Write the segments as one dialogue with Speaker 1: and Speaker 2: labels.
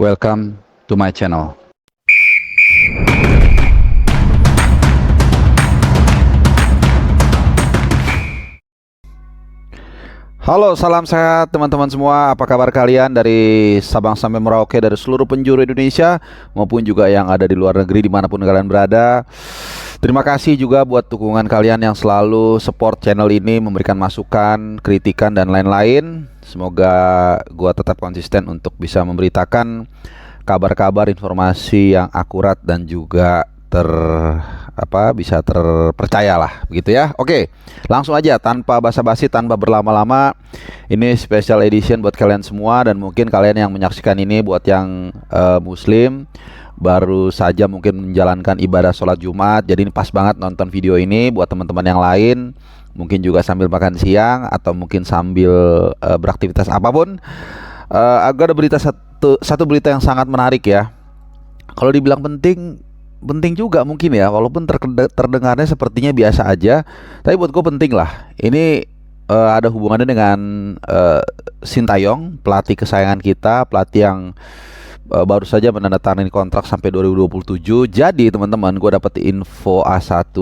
Speaker 1: Welcome to my channel.
Speaker 2: Halo, salam sehat teman-teman semua. Apa kabar kalian dari Sabang sampai Merauke, dari seluruh penjuru Indonesia maupun juga yang ada di luar negeri dimanapun kalian berada. Terima kasih juga buat dukungan kalian yang selalu support channel ini, memberikan masukan, kritikan dan lain-lain. Semoga gua tetap konsisten untuk bisa memberitakan kabar-kabar, informasi yang akurat dan juga bisa terpercaya lah begitu ya. Oke, langsung aja tanpa basa-basi, tanpa berlama-lama. Ini special edition buat kalian semua, dan mungkin kalian yang menyaksikan ini buat yang muslim baru saja mungkin menjalankan ibadah sholat Jumat. Jadi ini pas banget nonton video ini buat teman-teman yang lain, mungkin juga sambil makan siang atau mungkin sambil beraktivitas apapun. Agak ada satu berita yang sangat menarik ya. Kalau dibilang penting juga mungkin ya, walaupun terdengarnya sepertinya biasa aja, tapi buat gue penting lah. Ini ada hubungannya dengan Sintayong, pelatih kesayangan kita, pelatih yang baru saja menandatangani kontrak sampai 2027. Jadi teman-teman, gue dapet info A1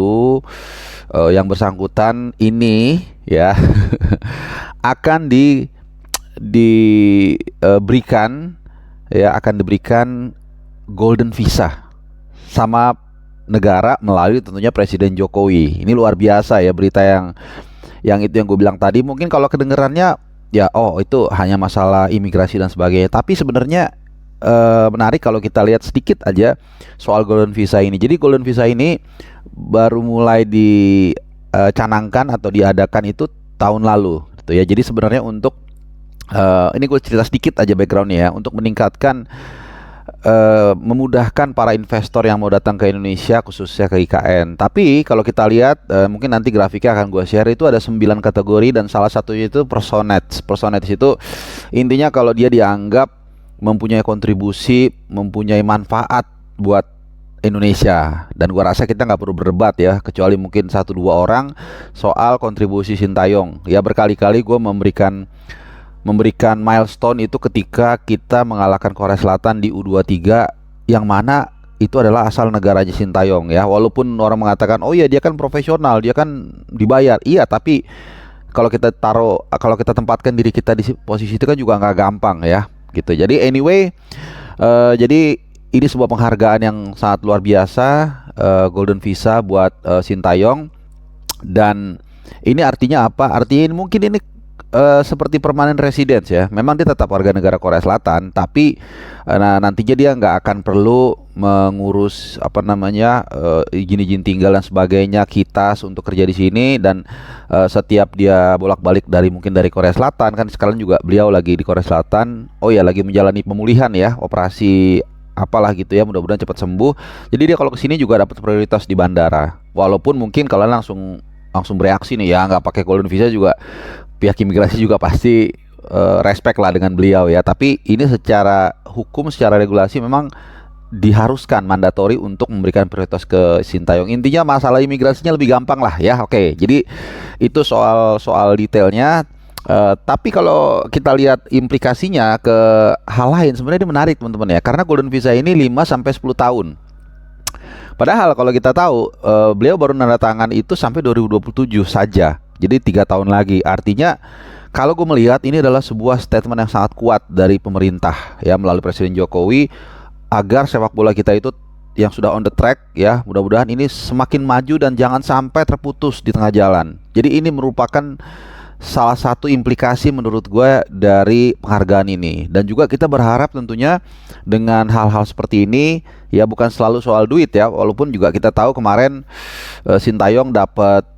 Speaker 2: yang bersangkutan ini ya akan diberikan golden visa sama negara melalui tentunya Presiden Jokowi. Ini luar biasa ya berita yang itu yang gue bilang tadi. Mungkin kalau kedengerannya ya itu hanya masalah imigrasi dan sebagainya, tapi sebenarnya menarik kalau kita lihat sedikit aja soal golden visa ini. Jadi golden visa ini baru mulai dicanangkan atau diadakan itu tahun lalu gitu ya. Jadi sebenarnya untuk ini gue cerita sedikit aja backgroundnya ya, untuk meningkatkan memudahkan para investor yang mau datang ke Indonesia, khususnya ke IKN. Tapi kalau kita lihat, mungkin nanti grafiknya akan gue share, itu ada 9 kategori dan salah satunya itu personage. Personage itu intinya kalau dia dianggap mempunyai kontribusi, mempunyai manfaat buat Indonesia. Dan gua rasa kita nggak perlu berdebat ya, kecuali mungkin 1-2 orang soal kontribusi Sintayong. Ya berkali-kali gue memberikan milestone itu ketika kita mengalahkan Korea Selatan di U23, yang mana itu adalah asal negaranya Sintayong ya. Walaupun orang mengatakan oh iya dia kan profesional, dia kan dibayar. Iya, tapi kalau kita tempatkan diri kita di posisi itu kan juga nggak gampang ya gitu. Jadi anyway, jadi ini sebuah penghargaan yang sangat luar biasa, golden visa buat Sintayong. Dan ini artinya apa? Artinya mungkin ini seperti permanent residence ya. Memang dia tetap warga negara Korea Selatan, tapi nantinya dia nggak akan perlu mengurus izin tinggal dan sebagainya, KITAS untuk kerja di sini. Dan setiap dia bolak-balik dari Korea Selatan, kan sekarang juga beliau lagi di Korea Selatan. Oh ya, lagi menjalani pemulihan ya, operasi apalah gitu ya, mudah-mudahan cepat sembuh. Jadi dia kalau kesini juga dapat prioritas di bandara. Walaupun mungkin kalian langsung bereaksi nih ya, nggak pakai golden visa juga pihak imigrasi juga pasti respect lah dengan beliau ya. Tapi ini secara hukum, secara regulasi memang diharuskan, mandatori untuk memberikan prioritas ke Sintayong. Intinya masalah imigrasinya lebih gampang lah ya. Oke, jadi itu soal detailnya. Tapi kalau kita lihat implikasinya ke hal lain, sebenarnya ini menarik teman-teman ya, karena golden visa ini 5-10 tahun. Padahal kalau kita tahu beliau baru nandatangan itu sampai 2027 saja. Jadi 3 tahun lagi. Artinya kalau gue melihat ini adalah sebuah statement yang sangat kuat dari pemerintah ya, melalui Presiden Jokowi, agar sepak bola kita itu yang sudah on the track ya, mudah-mudahan ini semakin maju dan jangan sampai terputus di tengah jalan. Jadi ini merupakan salah satu implikasi menurut gue dari penghargaan ini. Dan juga kita berharap tentunya dengan hal-hal seperti ini ya, bukan selalu soal duit ya. Walaupun juga kita tahu kemarin Sintayong dapat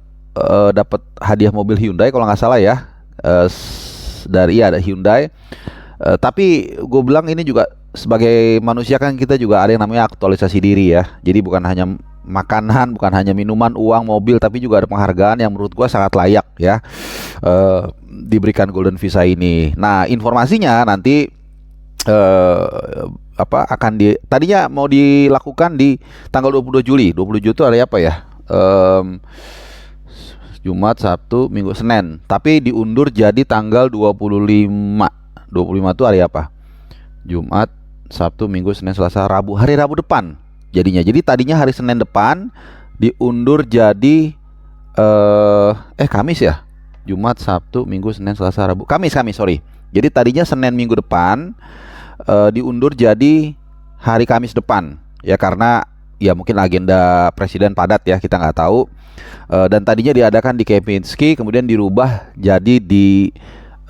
Speaker 2: hadiah mobil Hyundai kalau nggak salah ya, dari Hyundai. Tapi gue bilang ini juga sebagai manusia kan kita juga ada yang namanya aktualisasi diri ya. Jadi bukan hanya makanan, bukan hanya minuman, uang, mobil, tapi juga ada penghargaan yang menurut gue sangat layak ya diberikan golden visa ini. Nah informasinya nanti tadinya mau dilakukan di tanggal 22 Juli. 20 Juli itu hari apa ya? Jumat, Sabtu, Minggu, Senin. Tapi diundur jadi tanggal 25. 25 itu hari apa? Jumat, Sabtu, Minggu, Senin, Selasa, Rabu. Hari Rabu depan jadinya. Jadi tadinya hari Senin depan diundur jadi Kamis ya. Jumat, Sabtu, Minggu, Senin, Selasa, Rabu. Kamis, sorry. Jadi tadinya Senin minggu depan diundur jadi hari Kamis depan. Ya karena ya mungkin agenda presiden padat ya, kita nggak tahu. Dan tadinya diadakan di Kempinski, kemudian dirubah jadi di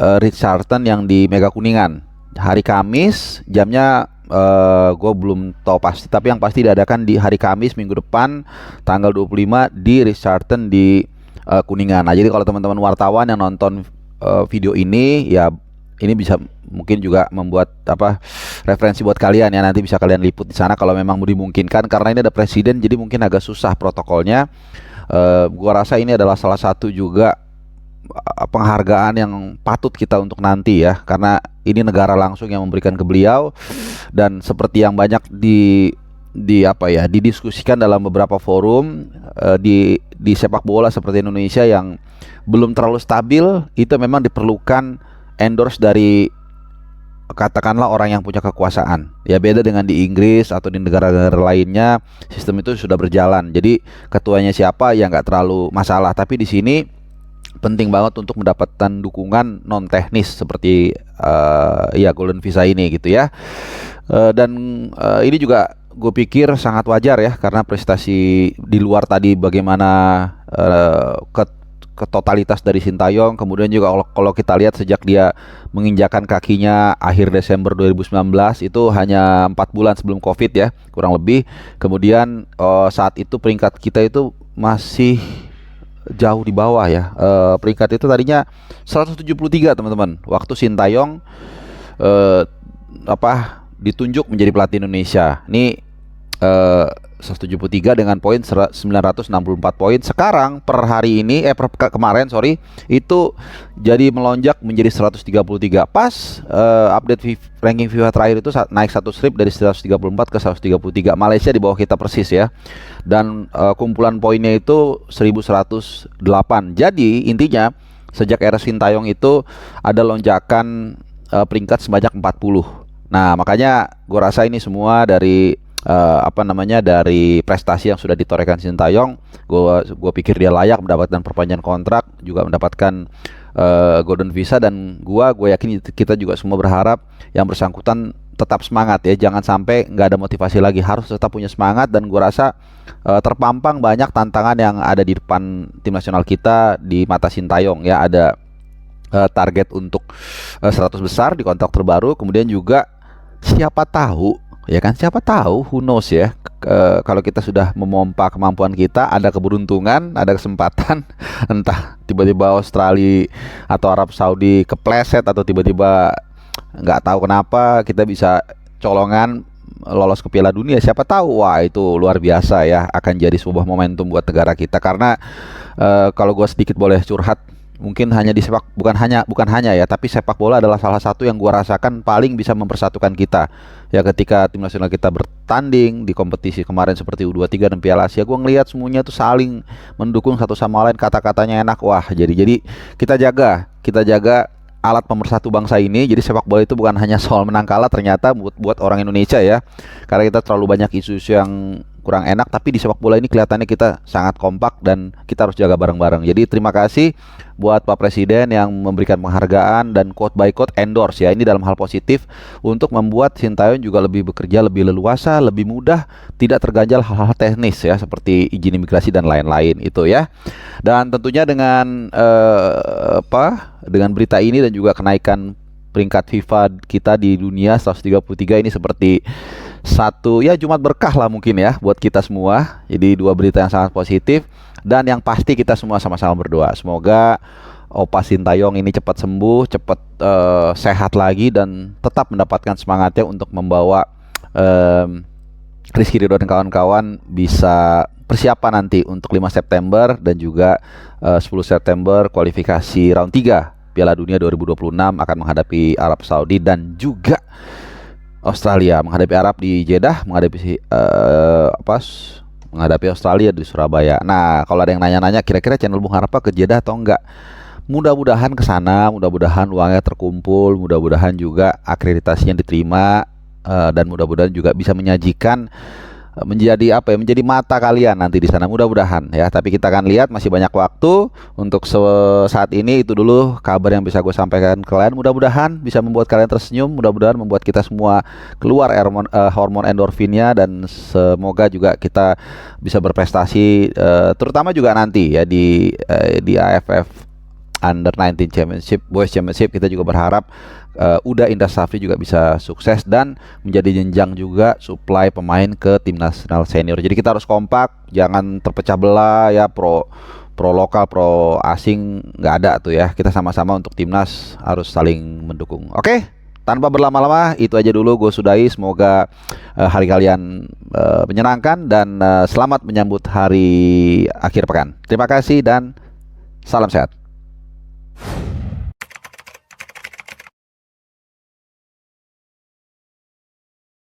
Speaker 2: Ritz-Carlton yang di Mega Kuningan. Hari Kamis, jamnya gue belum tahu pasti, tapi yang pasti diadakan di hari Kamis minggu depan tanggal 25 di Ritz-Carlton di Kuningan. Nah, jadi kalau teman-teman wartawan yang nonton video ini, ya ini bisa mungkin juga membuat referensi buat kalian ya, nanti bisa kalian liput di sana kalau memang dimungkinkan, karena ini ada presiden jadi mungkin agak susah protokolnya. Gua rasa ini adalah salah satu juga penghargaan yang patut kita untuk nanti ya, karena ini negara langsung yang memberikan ke beliau. Dan seperti yang banyak didiskusikan dalam beberapa forum di sepak bola seperti Indonesia yang belum terlalu stabil, itu memang diperlukan endorse dari katakanlah orang yang punya kekuasaan. Ya beda dengan di Inggris atau di negara-negara lainnya, sistem itu sudah berjalan. Jadi ketuanya siapa ya nggak terlalu masalah. Tapi di sini penting banget untuk mendapatkan dukungan non teknis seperti Golden Visa ini gitu ya. Ini juga gue pikir sangat wajar ya, karena prestasi di luar tadi bagaimana ke totalitas dari Sintayong. Kemudian juga kalau kita lihat sejak dia menginjakan kakinya akhir Desember 2019, itu hanya 4 bulan sebelum Covid ya, kurang lebih. Kemudian saat itu peringkat kita itu masih jauh di bawah ya. Peringkat itu tadinya 173 teman-teman, waktu Sintayong ditunjuk menjadi pelatih Indonesia. Ini 173 dengan poin 964 poin. Sekarang per hari ini kemarin itu jadi melonjak menjadi 133. Pas update ranking FIFA terakhir itu naik satu strip dari 134 ke 133. Malaysia di bawah kita persis ya. Dan kumpulan poinnya itu 1108. Jadi intinya sejak era Sintayong itu ada lonjakan peringkat sebanyak 40. Nah, makanya gue rasa ini semua dari dari prestasi yang sudah ditorehkan Sintayong. Gue pikir dia layak mendapatkan perpanjangan kontrak, juga mendapatkan Golden Visa. Dan gue yakin kita juga semua berharap yang bersangkutan tetap semangat ya, jangan sampai nggak ada motivasi lagi, harus tetap punya semangat. Dan gue rasa terpampang banyak tantangan yang ada di depan tim nasional kita di mata Sintayong ya. Ada target untuk 100 besar di kontrak terbaru. Kemudian juga siapa tahu ya kan, siapa tahu, who knows ya, kalau kita sudah memompa kemampuan kita, ada keberuntungan, ada kesempatan entah tiba-tiba Australia atau Arab Saudi kepleset, atau tiba-tiba nggak tahu kenapa kita bisa colongan lolos ke Piala Dunia, siapa tahu. Wah, itu luar biasa ya, akan jadi sebuah momentum buat negara kita. Karena kalau gue sedikit boleh curhat, mungkin hanya di bukan hanya ya, tapi sepak bola adalah salah satu yang gua rasakan paling bisa mempersatukan kita. Ya ketika tim nasional kita bertanding di kompetisi kemarin seperti U23 dan Piala Asia, gua ngelihat semuanya tuh saling mendukung satu sama lain, kata-katanya enak. Wah, jadi kita jaga alat pemersatu bangsa ini. Jadi sepak bola itu bukan hanya soal menang kalah ternyata buat orang Indonesia ya. Karena kita terlalu banyak isu-isu yang kurang enak, tapi di sepak bola ini kelihatannya kita sangat kompak dan kita harus jaga bareng-bareng. Jadi terima kasih buat Pak Presiden yang memberikan penghargaan dan quote by quote endorse ya, ini dalam hal positif untuk membuat Sintayong juga lebih bekerja lebih leluasa, lebih mudah, tidak terganjal hal-hal teknis ya seperti izin imigrasi dan lain-lain itu ya. Dan tentunya dengan dengan berita ini dan juga kenaikan peringkat FIFA kita di dunia 133 ini seperti satu ya Jumat berkah lah mungkin ya buat kita semua. Jadi dua berita yang sangat positif, dan yang pasti kita semua sama-sama berdoa semoga Opa Sintayong ini cepat sembuh, cepat sehat lagi, dan tetap mendapatkan semangatnya untuk membawa Rizky Ridho dan kawan-kawan bisa persiapan nanti untuk 5 September dan juga 10 September kualifikasi round 3 Piala Dunia 2026 akan menghadapi Arab Saudi dan juga Australia, menghadapi Arab di Jeddah, menghadapi Australia di Surabaya. Nah, kalau ada yang nanya-nanya kira-kira channel Bung Harpa ke Jeddah atau enggak, mudah-mudahan ke sana, mudah-mudahan uangnya terkumpul, mudah-mudahan juga akreditasinya diterima. dan mudah-mudahan juga bisa menyajikan menjadi apa ya, menjadi mata kalian nanti di sana, mudah-mudahan ya. Tapi kita akan lihat, masih banyak waktu. Untuk saat ini itu dulu kabar yang bisa gue sampaikan ke kalian. Mudah-mudahan bisa membuat kalian tersenyum, mudah-mudahan membuat kita semua keluar hormon endorfinnya, dan semoga juga kita bisa berprestasi, terutama juga nanti ya di AFF Under 19 Championship, Boys Championship. Kita juga berharap Uda Indra Safri juga bisa sukses dan menjadi jenjang juga supply pemain ke tim nasional senior. Jadi kita harus kompak, jangan terpecah belah ya, pro lokal, pro asing nggak ada tuh ya. Kita sama-sama untuk timnas harus saling mendukung. Oke, tanpa berlama-lama itu aja dulu gue sudahi. Semoga hari kalian menyenangkan dan selamat menyambut hari akhir pekan. Terima kasih dan salam sehat.